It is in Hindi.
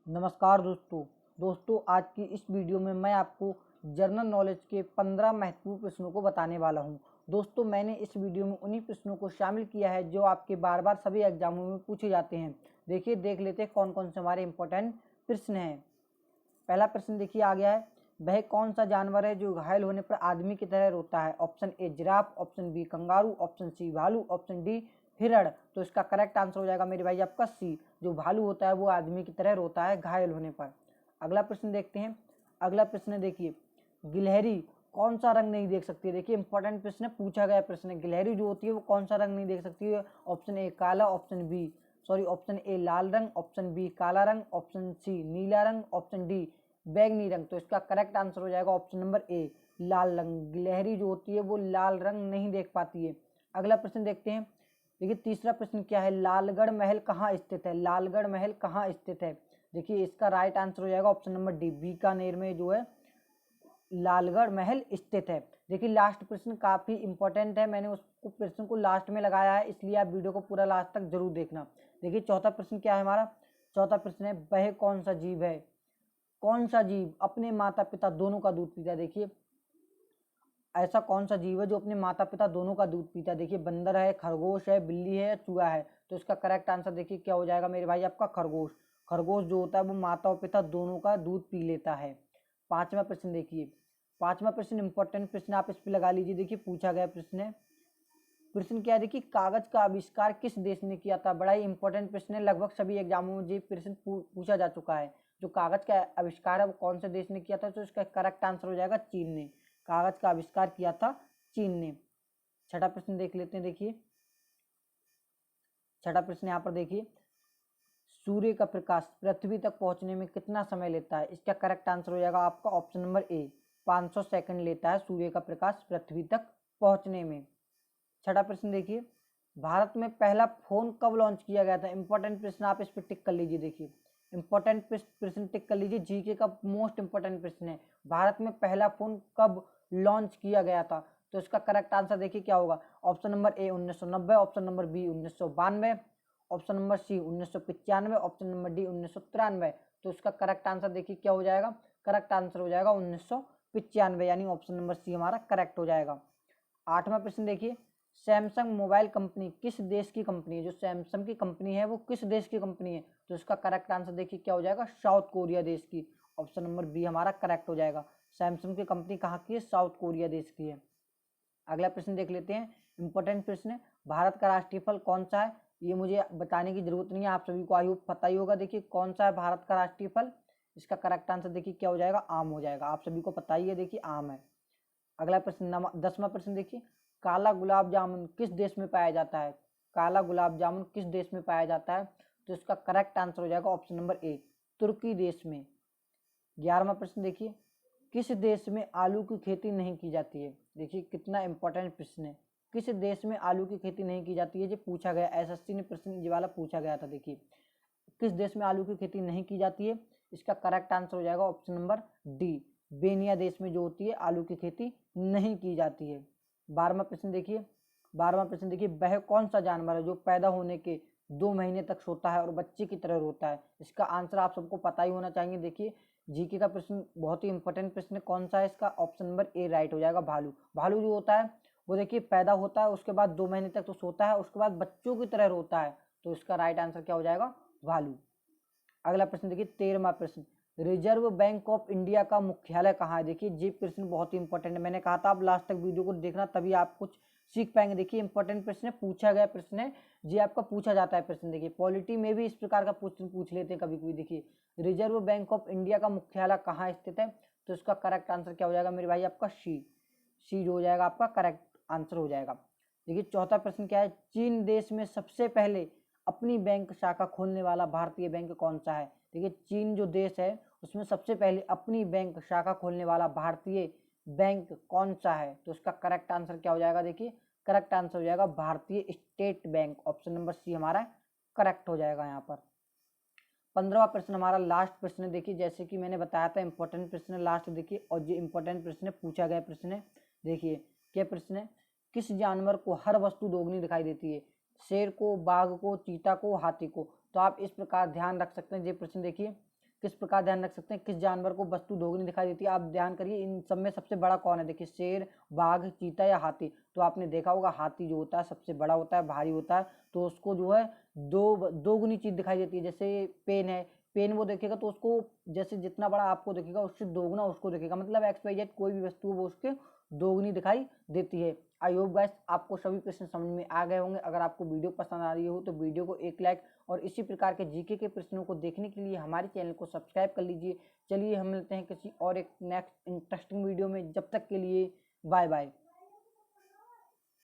नमस्कार दोस्तों आज की इस वीडियो में मैं आपको जनरल नॉलेज के 15 महत्वपूर्ण प्रश्नों को बताने वाला हूं। दोस्तों मैंने इस वीडियो में उन्हीं प्रश्नों को शामिल किया है जो आपके बार बार सभी एग्जामों में पूछे जाते हैं। देखिए देख लेते हैं कौन कौन से हमारे इंपॉर्टेंट प्रश्न हैं। पहला प्रश्न देखिए आ गया है, वह कौन सा जानवर है जो घायल होने पर आदमी की तरह रोता है? Option A giraffe, option B kangaroo, option C भालू, ऑप्शन डी हिरण। तो इसका करेक्ट आंसर हो जाएगा मेरे भाई आपका सी, जो भालू होता है वो आदमी की तरह रोता है घायल होने पर। अगला प्रश्न देखते हैं। अगला प्रश्न देखिए, गिलहरी कौन सा रंग नहीं देख सकती है? देखिए इंपॉर्टेंट प्रश्न पूछा गया प्रश्न है, गिलहरी जो होती है वो कौन सा रंग नहीं देख सकती है? ऑप्शन ए काला, ऑप्शन ए लाल रंग, ऑप्शन बी काला रंग, ऑप्शन सी नीला रंग, ऑप्शन डी बैगनी रंग। तो इसका करेक्ट आंसर हो जाएगा ऑप्शन नंबर ए लाल रंग। गिलहरी जो होती है वो लाल रंग नहीं देख पाती है। अगला प्रश्न देखते हैं। देखिए तीसरा प्रश्न क्या है, लालगढ़ महल कहाँ स्थित है? लालगढ़ महल कहाँ स्थित है? देखिए इसका राइट आंसर हो जाएगा ऑप्शन नंबर डी, बीकानेर में जो है लालगढ़ महल स्थित है। देखिए लास्ट प्रश्न काफी इंपॉर्टेंट है, मैंने उसको प्रश्न को लास्ट में लगाया है, इसलिए आप वीडियो को पूरा लास्ट तक जरूर देखना। देखिए चौथा प्रश्न क्या है हमारा, चौथा प्रश्न है, वह कौन सा जीव है? कौन सा जीव अपने माता पिता दोनों का दूध पीता है? देखिए ऐसा कौन सा जीव है जो अपने माता पिता दोनों का दूध पीता है? देखिए बंदर है, खरगोश है, बिल्ली है या चूहा है? तो इसका करेक्ट आंसर देखिए क्या हो जाएगा मेरे भाई आपका खरगोश। खरगोश जो होता है वो माता और पिता दोनों का दूध पी लेता है। पांचवा प्रश्न देखिए, पांचवा प्रश्न इंपॉर्टेंट प्रश्न, आप इस पे लगा लीजिए। देखिए पूछा गया प्रश्न है, प्रश्न क्या है, देखिए कागज का आविष्कार किस देश ने किया था? बड़ा ही इंपॉर्टेंट प्रश्न है, लगभग सभी एग्जामों में ये प्रश्न पूछा जा चुका है। जो कागज का आविष्कार है वो कौन से देश ने किया था? तो इसका करेक्ट आंसर हो जाएगा चीन ने। कागज का आविष्कार किया था चीन ने। छठा प्रश्न देख लेते हैं। देखिए छठा प्रश्न यहाँ पर देखिए, सूर्य का प्रकाश पृथ्वी तक पहुंचने में कितना समय लेता है? इसका करेक्ट आंसर हो जाएगा आपका ऑप्शन नंबर ए, 500 सेकंड लेता है सूर्य का प्रकाश पृथ्वी तक पहुंचने में। छठा प्रश्न देखिए, भारत में पहला फोन कब लॉन्च किया गया था? इंपॉर्टेंट प्रश्न, आप इस पर टिक कर लीजिए। देखिए इंपॉर्टेंट प्रश्न टिक कर लीजिए, जीके का मोस्ट इंपॉर्टेंट प्रश्न है, भारत में पहला फोन कब लॉन्च किया गया था? तो इसका करेक्ट आंसर देखिए क्या होगा, option number A 1990, option number B 1992, option number C 1995, option number D 1993। तो इसका करेक्ट आंसर देखिए क्या हो जाएगा, करेक्ट आंसर हो जाएगा 1995, यानी ऑप्शन नंबर सी हमारा करेक्ट हो जाएगा। आठवां प्रश्न देखिए, सैमसंग मोबाइल कंपनी किस देश की कंपनी है? जो सैमसंग की कंपनी है वो किस देश की कंपनी है? तो इसका करेक्ट आंसर देखिए क्या हो जाएगा, साउथ कोरिया देश की। ऑप्शन नंबर बी हमारा करेक्ट हो जाएगा। सैमसंग की कंपनी कहाँ की है? साउथ कोरिया देश की है। अगला प्रश्न देख लेते हैं, इंपॉर्टेंट प्रश्न है, भारत का राष्ट्रीय फल कौन सा है? ये मुझे बताने की जरूरत नहीं है, आप सभी को आई होप पता ही होगा। देखिए कौन सा है भारत का राष्ट्रीय फल? इसका करेक्ट आंसर देखिए क्या हो जाएगा, आम हो जाएगा। आप सभी को पता ही है, देखिए आम है। अगला प्रश्न 10वां प्रश्न देखिए, काला गुलाब जामुन किस देश में पाया जाता है? काला गुलाब जामुन किस देश में पाया जाता है? तो इसका करेक्ट आंसर हो जाएगा ऑप्शन नंबर ए, तुर्की देश में। 11वां प्रश्न देखिए, किस देश में आलू की खेती नहीं की जाती है? देखिए कितना इंपॉर्टेंट प्रश्न है, किस देश में आलू की खेती नहीं की जाती है? जो पूछा गया, एसएससी ने प्रश्न ये वाला पूछा गया था। देखिए किस देश में आलू की खेती नहीं की जाती है? इसका करेक्ट आंसर हो जाएगा ऑप्शन नंबर डी, बेनिया देश में जो होती है आलू की खेती नहीं की जाती है। 12वां प्रश्न देखिए, 12वां प्रश्न देखिए, वह कौन सा जानवर है जो पैदा होने के 2 महीने तक सोता है और बच्चे की तरह रोता है? इसका आंसर आप सबको पता ही होना चाहिए। देखिए जीके का प्रश्न बहुत ही इंपॉर्टेंट प्रश्न है, कौन सा है? इसका ऑप्शन नंबर ए राइट हो जाएगा, भालू। भालू जो होता है वो देखिए पैदा होता है, उसके बाद 2 महीने तक तो सोता है, उसके बाद बच्चों की तरह रोता है। तो इसका राइट आंसर क्या हो जाएगा, भालू। अगला प्रश्न देखिए 13वां प्रश्न, रिजर्व बैंक ऑफ इंडिया का मुख्यालय कहाँ है? देखिए ये प्रश्न बहुत ही इंपॉर्टेंट है, मैंने कहा था आप लास्ट तक वीडियो को देखना तभी आप कुछ सीख पाएंगे। देखिए इंपॉर्टेंट प्रश्न है, पूछा गया प्रश्न है, ये आपका पूछा जाता है प्रश्न। देखिए पॉलिटी में भी इस प्रकार का प्रश्न पूछ लेते हैं कभी कभी। देखिए रिजर्व बैंक ऑफ इंडिया का मुख्यालय कहाँ स्थित है? तो इसका करेक्ट आंसर क्या हो जाएगा मेरे भाई आपका सी, सी जो हो जाएगा आपका करेक्ट आंसर हो जाएगा। देखिए चौथा प्रश्न क्या है, चीन देश में सबसे पहले अपनी बैंक शाखा खोलने वाला भारतीय बैंक कौन सा है? देखिए चीन जो देश है उसमें सबसे पहले अपनी बैंक शाखा खोलने वाला भारतीय बैंक कौन सा है? तो उसका करेक्ट आंसर क्या हो जाएगा, देखिए करेक्ट आंसर हो जाएगा Bharatiya State Bank. Option number C हमारा करेक्ट हो जाएगा यहाँ पर। 15वां प्रश्न हमारा लास्ट प्रश्न है। देखिए जैसे कि मैंने बताया था इंपॉर्टेंट प्रश्न है लास्ट, देखिए और जो इंपॉर्टेंट प्रश्न है पूछा गया प्रश्न है। देखिए क्या प्रश्न है, किस जानवर को हर वस्तु दोगुनी दिखाई देती है? शेर को, बाघ को, चीता को, हाथी को? तो आप इस प्रकार ध्यान रख सकते हैं ये प्रश्न। देखिए किस प्रकार ध्यान रख सकते हैं, किस जानवर को वस्तु दोगुनी दिखाई देती है। आप ध्यान करिए इन सब में सबसे बड़ा कौन है, देखिए शेर, बाघ, चीता या हाथी। तो आपने देखा होगा हाथी जो होता है सबसे बड़ा होता है, भारी होता है, तो उसको जो है दोगुनी चीज दिखाई देती है। जैसे पेन है, पेन वो देखेगा तो उसको जैसे जितना बड़ा आपको दिखेगा उससे दोगुना उसको दिखेगा, मतलब XYZ कोई भी वस्तु वो उसके दोगुनी दिखाई देती है। आई होप गाइस आपको सभी प्रश्न समझ में आ गए होंगे। अगर आपको वीडियो पसंद आ रही हो तो वीडियो को एक लाइक और इसी प्रकार के जीके के प्रश्नों को देखने के लिए हमारे चैनल को सब्सक्राइब कर लीजिए। चलिए हम मिलते हैं किसी और एक नेक्स्ट इंटरेस्टिंग वीडियो में, जब तक के लिए बाय बाय।